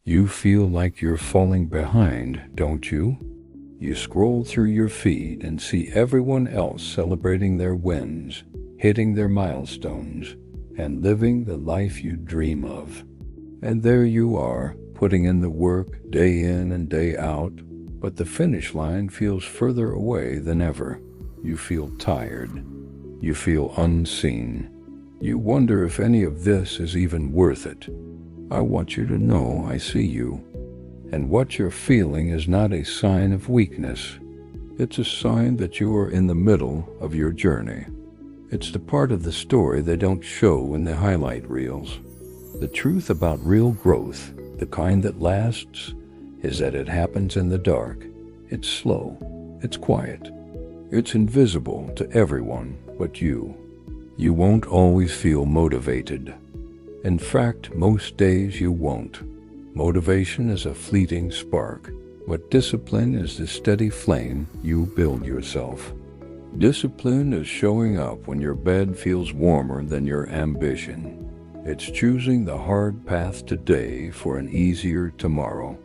You feel like you're falling behind, don't you? You scroll through your feed and see everyone else celebrating their wins, hitting their milestones, and living the life you dream of. And there you are, putting in the work day in and day out, but the finish line feels further away than ever. You feel tired. You feel unseen. You wonder if any of this is even worth it. I want you to know I see you. And what you're feeling is not a sign of weakness. It's a sign that you are in the middle of your journey. It's the part of the story they don't show in the highlight reels. The truth about real growth, the kind that lasts, is that it happens in the dark. It's slow. It's quiet. It's invisible to everyone but you. You won't always feel motivated. In fact, most days you won't. Motivation is a fleeting spark, but discipline is the steady flame you build yourself. Discipline is showing up when your bed feels warmer than your ambition. It's choosing the hard path today for an easier tomorrow.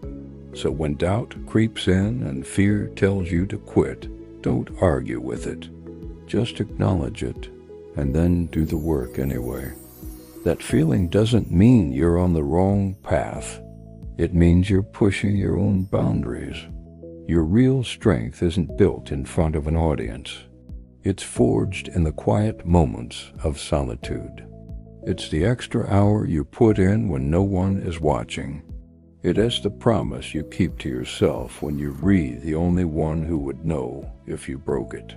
So when doubt creeps in and fear tells you to quit, don't argue with it. Just acknowledge it, and then do the work anyway. That feeling doesn't mean you're on the wrong path. It means you're pushing your own boundaries. Your real strength isn't built in front of an audience. It's forged in the quiet moments of solitude. It's the extra hour you put in when no one is watching. It is the promise you keep to yourself when you read the only one who would know if you broke it.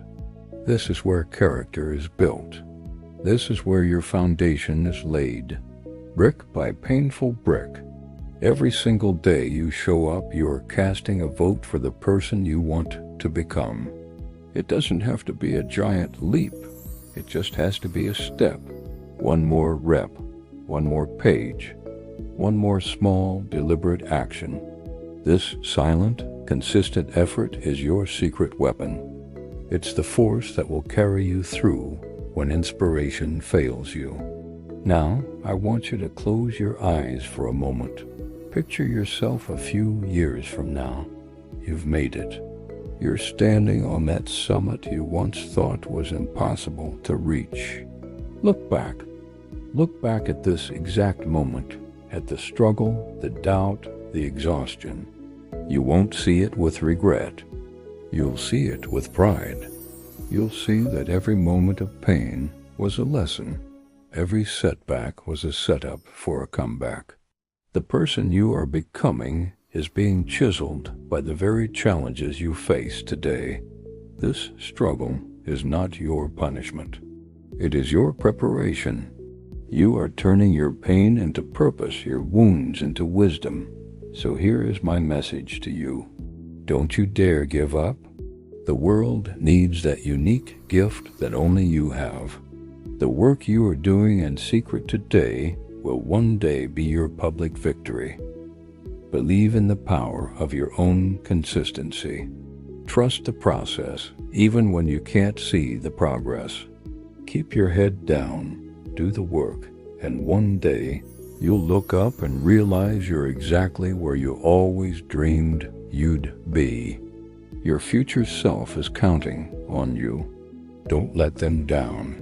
This is where character is built. This is where your foundation is laid, brick by painful brick. Every single day you show up, you are casting a vote for the person you want to become. It doesn't have to be a giant leap. It just has to be a step. One more rep, one more page, one more small, deliberate action. This silent, consistent effort is your secret weapon. It's the force that will carry you through when inspiration fails you. Now, I want you to close your eyes for a moment. Picture yourself a few years from now. You've made it. You're standing on that summit you once thought was impossible to reach. Look back. Look back at this exact moment, at the struggle, the doubt, the exhaustion. You won't see it with regret. You'll see it with pride. You'll see that every moment of pain was a lesson. Every setback was a setup for a comeback. The person you are becoming is being chiseled by the very challenges you face today. This struggle is not your punishment. It is your preparation. You are turning your pain into purpose, your wounds into wisdom. So here is my message to you. Don't you dare give up. The world needs that unique gift that only you have. The work you are doing in secret today will one day be your public victory. Believe in the power of your own consistency. Trust the process, even when you can't see the progress. Keep your head down, do the work, and one day you'll look up and realize you're exactly where you always dreamed you'd be. Your future self is counting on you. Don't let them down.